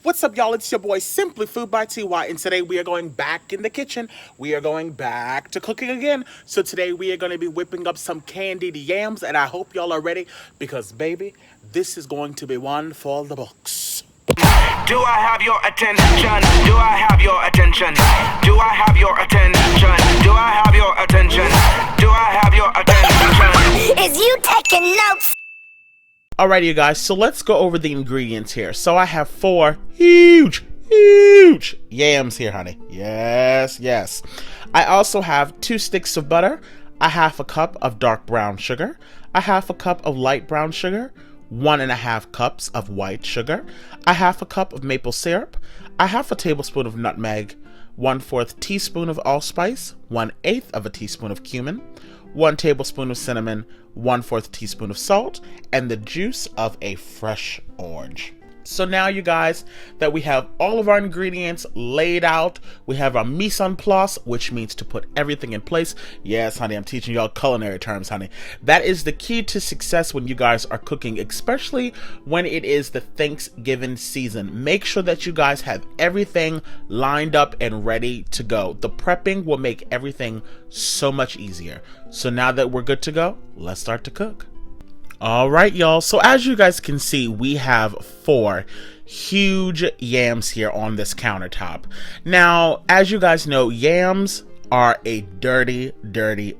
What's up, y'all? It's your boy Simply Food by TY, and today we are going back in the kitchen. We are going back to cooking again. So today we are going to be whipping up some candied yams, and I hope y'all are ready because, baby, this is going to be one for the books. Do I have your attention? Do I have your attention? Do I have your attention? Do I have your attention? Do I have your attention? Is you taking notes? Alrighty, you guys, so let's go over the ingredients here. So I have 4 huge yams here, honey. Yes. I also have 2 sticks of butter, a half a cup of dark brown sugar, a half a cup of light brown sugar, 1.5 cups of white sugar, a half a cup of maple syrup, a half a tablespoon of nutmeg, 1/4 teaspoon of allspice, 1/8 of a teaspoon of cumin, 1 tablespoon of cinnamon, 1/4 teaspoon of salt, and the juice of a fresh orange. So now, you guys, that we have all of our ingredients laid out, we have our mise en place, which means to put everything in place. Yes, honey, I'm teaching y'all culinary terms, honey. That is the key to success when you guys are cooking, especially when it is the Thanksgiving season. Make sure that you guys have everything lined up and ready to go. The prepping will make everything so much easier. So now that we're good to go, let's start to cook. Alright, y'all, so as you guys can see, we have 4 huge yams here on this countertop. Now, as you guys know, yams are a dirty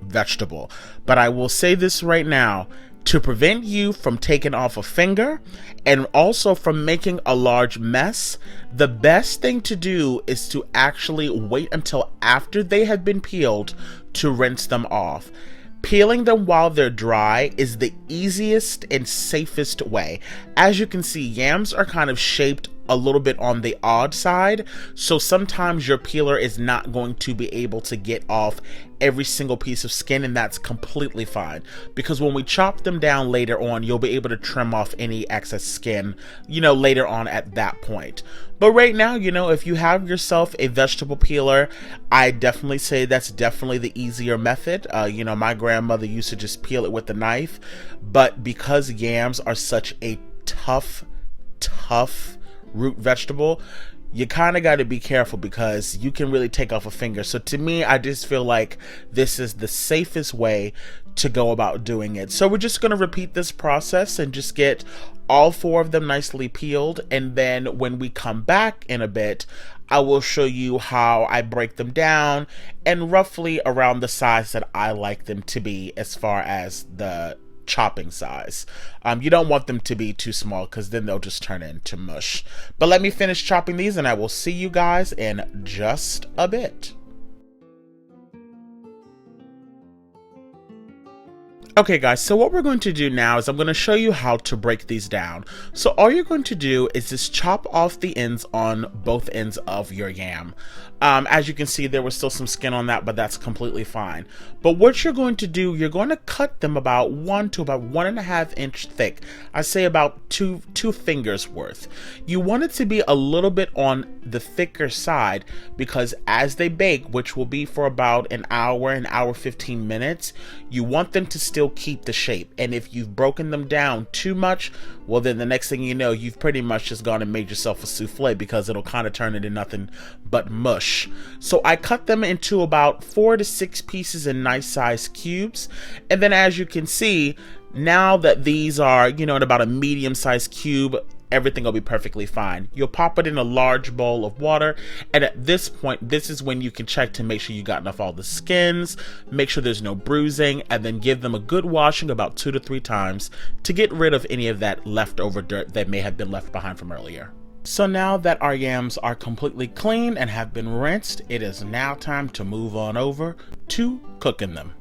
vegetable, but I will say this right now, to prevent you from taking off a finger and also from making a large mess, the best thing to do is to actually wait until after they have been peeled to rinse them off. Peeling them while they're dry is the easiest and safest way. As you can see, yams are kind of shaped a little bit on the odd side, so sometimes your peeler is not going to be able to get off every single piece of skin, and that's completely fine, because when we chop them down later on, you'll be able to trim off any excess skin, later on at that point. But right now, if you have yourself a vegetable peeler, I definitely say that's definitely the easier method. My grandmother used to just peel it with a knife, but because yams are such a tough root vegetable, you kind of got to be careful because you can really take off a finger. So to me, I just feel like this is the safest way to go about doing it. So we're just going to repeat this process and just get all 4 of them nicely peeled, and then when we come back in a bit, I will show you how I break them down and roughly around the size that I like them to be as far as the chopping size. You don't want them to be too small because then they'll just turn into mush. But let me finish chopping these and I will see you guys in just a bit. Okay, guys, so what we're going to do now is I'm going to show you how to break these down. So all you're going to do is just chop off the ends on both ends of your yam. As you can see, there was still some skin on that, but that's completely fine. But what you're going to do, you're going to cut them about 1 to about 1.5 inch thick. I say about two fingers worth. You want it to be a little bit on the thicker side because as they bake, which will be for about an hour 15 minutes, you want them to still keep the shape. And if you've broken them down too much, well, then the next thing you know, you've pretty much just gone and made yourself a souffle because it'll kind of turn into nothing but mush. So I cut them into about 4 to 6 pieces in nice sized cubes. And then as you can see, now that these are, in about a medium sized cube, everything will be perfectly fine. You'll pop it in a large bowl of water, and at this point, this is when you can check to make sure you got enough all the skins, make sure there's no bruising, and then give them a good washing about 2 to 3 times to get rid of any of that leftover dirt that may have been left behind from earlier. So now that our yams are completely clean and have been rinsed, it is now time to move on over to cooking them.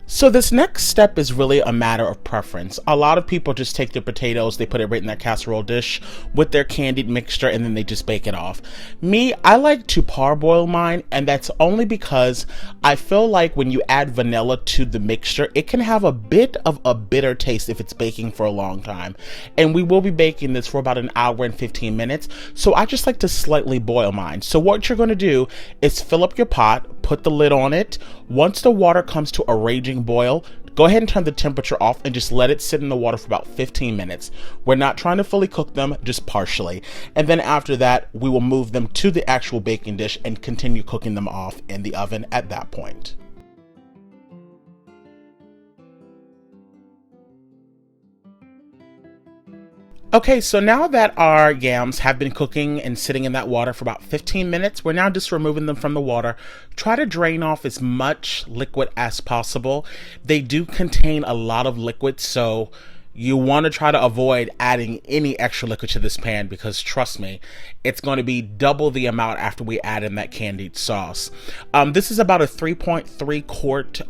So this next step is really a matter of preference. A lot of people just take their potatoes, they put it right in their casserole dish with their candied mixture, and then they just bake it off. Me, I like to parboil mine, and that's only because I feel like when you add vanilla to the mixture, it can have a bit of a bitter taste if it's baking for a long time. And we will be baking this for about an hour and 15 minutes, so I just like to slightly boil mine. So what you're going to do is fill up your pot, put the lid on it. Once the water comes to a raging boil, Go ahead and turn the temperature off and just let it sit in the water for about 15 minutes. We're not trying to fully cook them, just partially. And then after that, we will move them to the actual baking dish and continue cooking them off in the oven at that point. Okay, so now that our yams have been cooking and sitting in that water for about 15 minutes, we're now just removing them from the water. Try to drain off as much liquid as possible. They do contain a lot of liquid, so you want to try to avoid adding any extra liquid to this pan, because trust me, it's going to be double the amount after we add in that candied sauce. This is about a 3.3 quart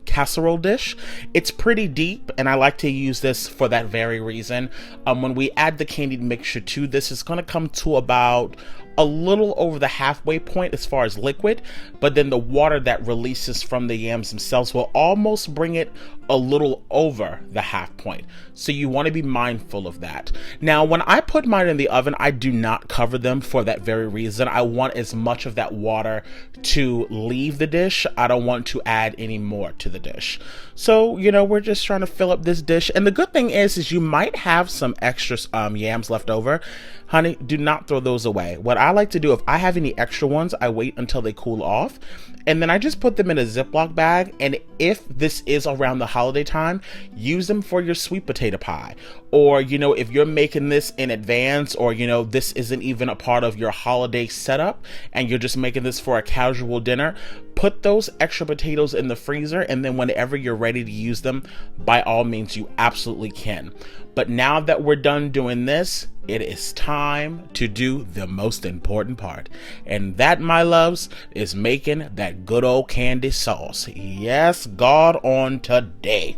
casserole dish. It's pretty deep, and I like to use this for that very reason. When we add the candied mixture to this, it's going to come to about a little over the halfway point as far as liquid, but then the water that releases from the yams themselves will almost bring it a little over the half point. So you want to be mindful of that. Now, when I put mine in the oven, I do not cover them for that very reason. I want as much of that water to leave the dish. I don't want to add any more to the dish. So, you know, we're just trying to fill up this dish. And the good thing is you might have some extra yams left over. Honey, do not throw those away. What I like to do, if I have any extra ones, I wait until they cool off, and then I just put them in a Ziploc bag. And if this is around the holiday time, use them for your sweet potato pie. Or, you know, if you're making this in advance, or, you know, this isn't even a part of your holiday setup and you're just making this for a casual dinner, put those extra potatoes in the freezer, and then whenever you're ready to use them, by all means, you absolutely can. But now that we're done doing this, it is time to do the most important part. And that, my loves, is making that good old candy sauce. Yes, God, on today.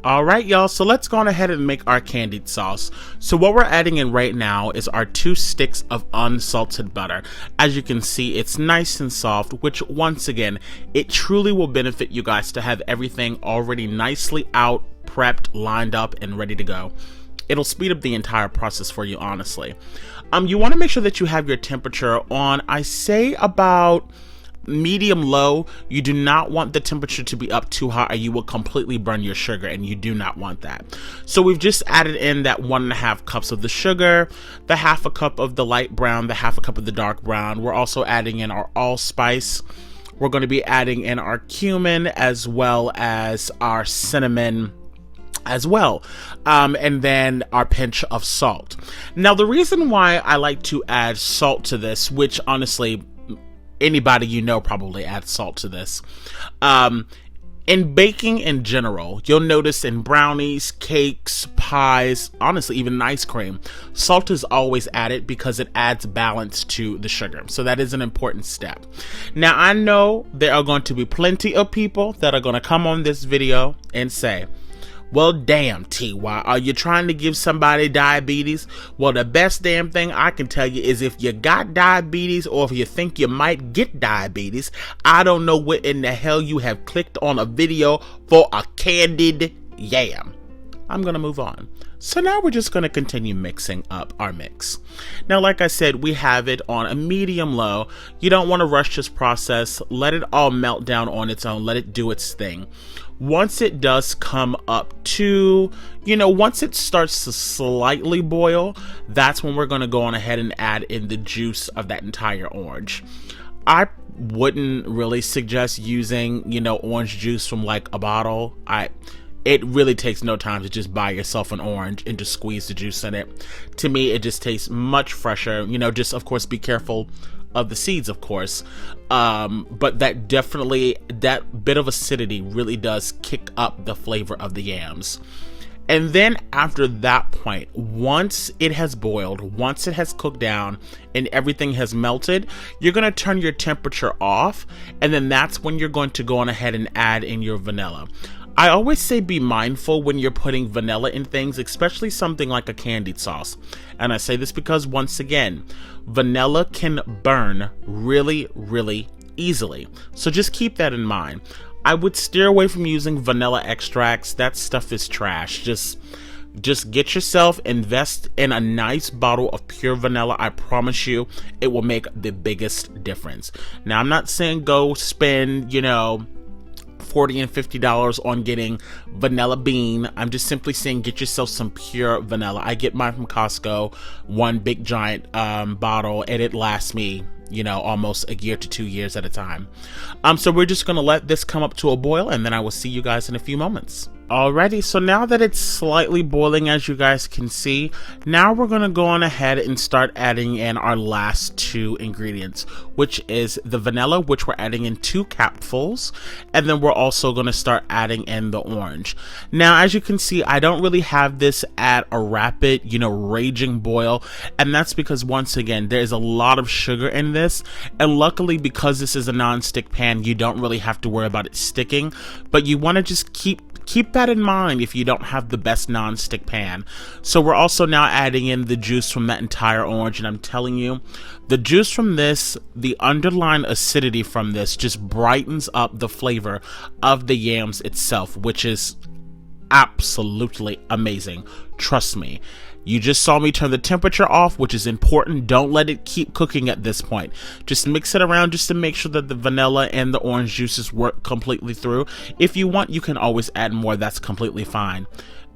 All right, y'all, so let's go on ahead and make our candied sauce. So what we're adding in right now is our 2 sticks of unsalted butter. As you can see, it's nice and soft, which once again, it truly will benefit you guys to have everything already nicely out, prepped, lined up, and ready to go. It'll speed up the entire process for you, honestly. You want to make sure that you have your temperature on, I say, about medium low. You do not want the temperature to be up too high, or you will completely burn your sugar, and you do not want that. So we've just added in that 1.5 cups of the sugar, the 1/2 cup of the light brown, the 1/2 cup of the dark brown. We're also adding in our allspice. We're going to be adding in our cumin as well as our cinnamon as well, and then our pinch of salt. Now, the reason why I like to add salt to this, which honestly anybody you know probably adds salt to this, in baking in general, you'll notice in brownies, cakes, pies, honestly even ice cream, salt is always added because it adds balance to the sugar. So that is an important step. Now, I know there are going to be plenty of people that are going to come on this video and say, well, damn, TY, are you trying to give somebody diabetes? Well, the best damn thing I can tell you is if you got diabetes, or if you think you might get diabetes, I don't know what in the hell you have clicked on a video for a candied yam. I'm going to move on. So now we're just going to continue mixing up our mix. Now, like I said, we have it on a medium low. You don't want to rush this process. Let it all melt down on its own. Let it do its thing. Once it does come up to, you know, once it starts to slightly boil, that's when we're going to go on ahead and add in the juice of that entire orange. I wouldn't really suggest using, you know, orange juice from like a bottle. It really takes no time to just buy yourself an orange and just squeeze the juice in it. To me, it just tastes much fresher. You know, just of course be careful of the seeds, of course, but that bit of acidity really does kick up the flavor of the yams. And then after that point, once it has boiled, once it has cooked down and everything has melted, you're going to turn your temperature off, and then that's when you're going to go on ahead and add in your vanilla. I always say be mindful when you're putting vanilla in things, especially something like a candied sauce. And I say this because, once again, vanilla can burn really, really easily. So just keep that in mind. I would steer away from using vanilla extracts. That stuff is trash. Just get yourself, invest in a nice bottle of pure vanilla. I promise you, it will make the biggest difference. Now, I'm not saying go spend, you know, $40 and $50 on getting vanilla bean. I'm just simply saying get yourself some pure vanilla. I get mine from Costco, one big giant bottle, and it lasts me, you know, almost a year to 2 years at a time. So we're just gonna let this come up to a boil, and then I will see you guys in a few moments. Alrighty, so now that it's slightly boiling, as you guys can see, now we're gonna go on ahead and start adding in our last two ingredients, which is the vanilla, which we're adding in 2 capfuls, and then we're also gonna start adding in the orange. Now, as you can see, I don't really have this at a rapid, you know, raging boil, and that's because, once again, there's a lot of sugar in this, and luckily, because this is a non-stick pan, you don't really have to worry about it sticking, but you wanna just keep that in mind if you don't have the best non-stick pan. So we're also now adding in the juice from that entire orange, and I'm telling you, the juice from this, the underlying acidity from this just brightens up the flavor of the yams itself, which is absolutely amazing. Trust me. You just saw me turn the temperature off, which is important. Don't let it keep cooking at this point. Just mix it around just to make sure that the vanilla and the orange juices work completely through. If you want, you can always add more. That's completely fine.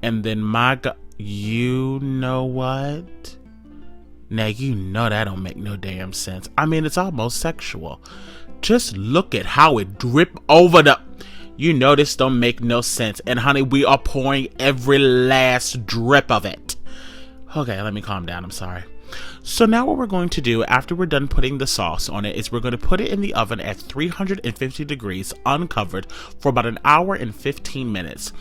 And then, my God, you know what? Now, you know that don't make no damn sense. I mean, it's almost sexual. Just look at how it drip over the... You know this don't make no sense. And honey, we are pouring every last drip of it. Okay, let me calm down, I'm sorry. So now what we're going to do after we're done putting the sauce on it is we're going to put it in the oven at 350 degrees uncovered for about an hour and 15 minutes.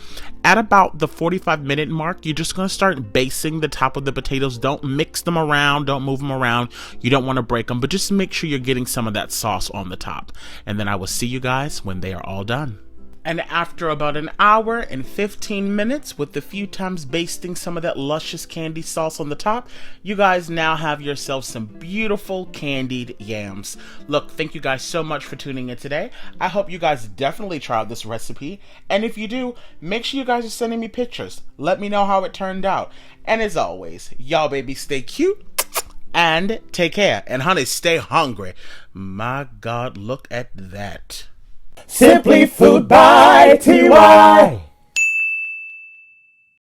At about the 45-minute mark, you're just going to start basting the top of the potatoes. Don't mix them around, don't move them around. You don't want to break them, but just make sure you're getting some of that sauce on the top. And then I will see you guys when they are all done. And after about an hour and 15 minutes, with a few times basting some of that luscious candy sauce on the top, you guys now have yourselves some beautiful candied yams. Look, thank you guys so much for tuning in today. I hope you guys definitely try out this recipe. And if you do, make sure you guys are sending me pictures. Let me know how it turned out. And as always, y'all babies stay cute and take care. And honey, stay hungry. My God, look at that. Simply Food by TY.